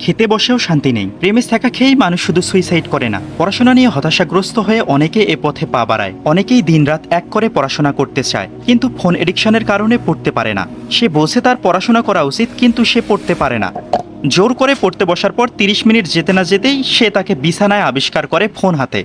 খেতে বসেও শান্তি নেই। প্রেমে থাকা খেয়েই মানুষ শুধু সুইসাইড করে না, পড়াশোনা নিয়ে হতাশাগ্রস্ত হয়ে অনেকে এ পথে পা বাড়ায়। অনেকেই দিনরাত এক করে পড়াশোনা করতে চায়, কিন্তু ফোন এডিকশনের কারণে পড়তে পারে না। সে বোঝে তার পড়াশোনা করা উচিত, কিন্তু সে পড়তে পারে না। জোর করে পড়তে বসার পর 30 মিনিট যেতে না যেতেই সে তাকে বিছানায় আবিষ্কার করে ফোন হাতে।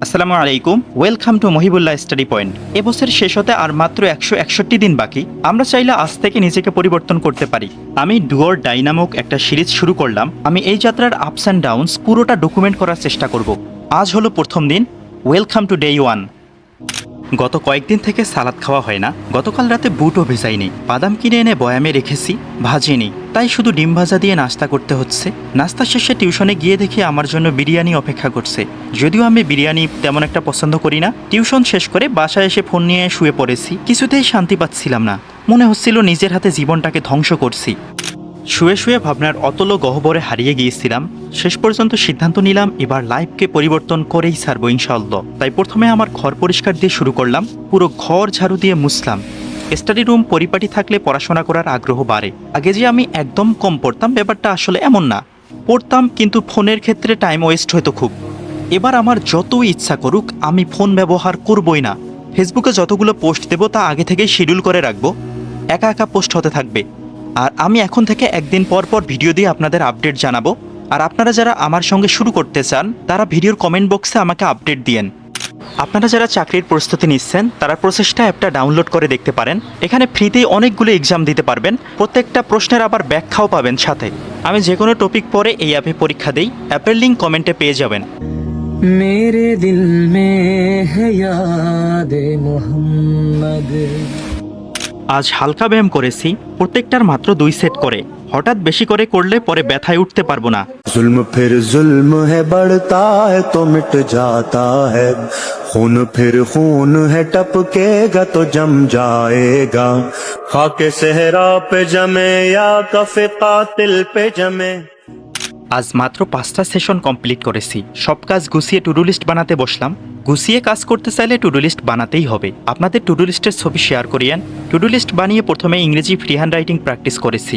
আসসালামু আলাইকুম, welcome to Mohibullah study point. এবছর শেষ হতে আর মাত্র 161 দিন বাকি। আমরা চাইলে আজ থেকে নিজেকে পরিবর্তন করতে পারি। আমি ডু অর ডাই নামক একটা সিরিজ শুরু করলাম। আমি এই যাত্রার আপস অ্যান্ড ডাউনস পুরোটা ডকুমেন্ট করার চেষ্টা করব। আজ হলো প্রথম দিন। Welcome to day 1। গত কয়েকদিন থেকে সালাদ খাওয়া হয় না। গতকাল রাতে বুটও ভেজাইনি। বাদাম কিনে এনে বয়ামে রেখেছি, ভাজিনি, তাই শুধু ডিম ভাজা দিয়ে নাস্তা করতে হচ্ছে। নাস্তা শেষে টিউশনে গিয়ে দেখি আমার জন্য বিরিয়ানি অপেক্ষা করছে। যদিও আমি বিরিয়ানি তেমন একটা পছন্দ করি না। টিউশন শেষ করে বাসায় এসে ফোন নিয়ে শুয়ে পড়েছি। কিছুতেই শান্তি পাচ্ছিলাম না। মনে হচ্ছিল নিজের হাতে জীবনটাকে ধ্বংস করছি। শুয়ে শুয়ে ভাবনার অতল গহ্বরে হারিয়ে গিয়েছিলাম। শেষ পর্যন্ত সিদ্ধান্ত নিলাম এবার লাইফকে পরিবর্তন করেই ছাড়বো ইনশাআল্লাহ। তাই প্রথমে আমার ঘর পরিষ্কার দিয়ে শুরু করলাম। পুরো ঘর ঝাড়ু দিয়ে মুছলাম। স্টাডি রুম পরিপাটি থাকলে পড়াশোনা করার আগ্রহ বাড়ে। আগে যে আমি একদম কম পড়তাম, ব্যাপারটা আসলে এমন না। পড়তাম, কিন্তু ফোনের ক্ষেত্রে টাইম ওয়েস্ট হতো খুব। এবার আমার যতই ইচ্ছা করুক, আমি ফোন ব্যবহার করবই না। ফেসবুকে যতগুলো পোস্ট দেব তা আগে থেকেই শিডিউল করে রাখবো। একা একা পোস্ট হতে থাকবে। আর আমি এখন থেকে একদিন পর পর ভিডিও দিয়ে আপনাদের আপডেট জানাবো। আর আপনারা যারা আমার সঙ্গে শুরু করতে চান, তারা ভিডিওর কমেন্ট বক্সে আমাকে আপডেট দিয়েন। আপনারা যারা চাকরির প্রস্তুতি নিচ্ছেন, তারা প্রচেষ্টা অ্যাপটা ডাউনলোড করে দেখতে পারেন। এখানে ফ্রিতেই অনেকগুলো এক্সাম দিতে পারবেন। প্রত্যেকটা প্রশ্নের আবার ব্যাখ্যাও পাবেন সাথে। আমি যে কোনো টপিক পরে এই অ্যাপে পরীক্ষা দিই। অ্যাপের লিঙ্ক কমেন্টে পেয়ে যাবেন। मेरे दिल में है याद मोहम्मद। আজ হালকা ব্যায়াম করেছি, প্রত্যেকটার মাত্র 2 সেট করে। হঠাৎ বেশি করে করলে পরে ব্যথায় উঠতে পারবো না। जुल्म फिर जुल्म है, बढ़ता है तो मिट जाता है। खून फिर खून है, टपकेगा तो जम जाएगा। खाके सहरा पे जमे या कफे कातिल पे जमे। আজ মাত্র 5টা সেশন কমপ্লিট করেছি। সব কাজ গুছিয়ে টু ডু লিস্ট বানাতে বসলাম। গুছিয়ে কাজ করতে চাইলে টু ডু লিস্ট বানাতেই হবে। আপনাদের টু ডু লিস্টের ছবি শেয়ার করিয়েন। টু ডু লিস্ট বানিয়ে প্রথমে ইংরেজি ফ্রি হ্যান্ড রাইটিং প্র্যাকটিস করেছি।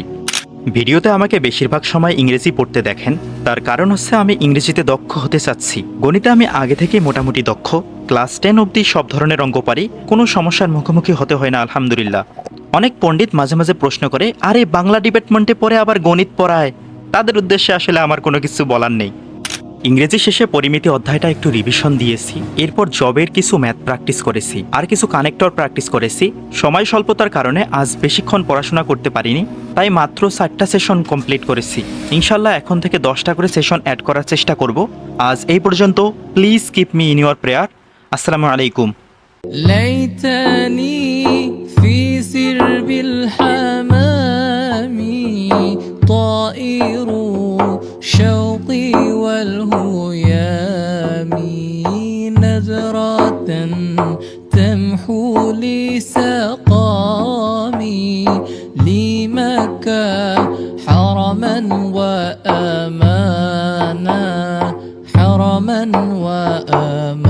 ভিডিওতে আমাকে বেশিরভাগ সময় ইংরেজি পড়তে দেখেন। তার কারণ হচ্ছে আমি ইংরেজিতে দক্ষ হতে চাচ্ছি। গণিতে আমি আগে থেকেই মোটামুটি দক্ষ। ক্লাস 10 অবধি সব ধরনের অঙ্ক পারি। কোনো সমস্যার মুখোমুখি হতে হয় না আলহামদুলিল্লাহ। অনেক পণ্ডিত মাঝে মাঝে প্রশ্ন করে, আরে বাংলা ডিপার্টমেন্টে পড়ে আবার গণিত পড়ায়। তাদের উদ্দেশ্যে আসলে আমার কোনো কিছু বলার নেই। ইংরেজি শেষে পরিমিতি অধ্যায়টা একটু রিভিশন দিয়েছি। এরপর জবের কিছু ম্যাথ প্র্যাকটিস করেছি, আর কিছু কানেক্টর প্র্যাকটিস করেছি। সময় স্বল্পতার কারণে আজ বেশিক্ষণ পড়াশোনা করতে পারিনি, তাই মাত্র 4টা সেশন কমপ্লিট করেছি। ইনশাল্লাহ এখন থেকে 10টা করে সেশন অ্যাড করার চেষ্টা করব। আজ এই পর্যন্ত। Please keep me in your prayer. আসসালামু আলাইকুম। ليتني في سرب الحمام طائر شوقي والهيام نزرة تمحو لي سقامي لمكة حرما وأمانا حرما وأمانا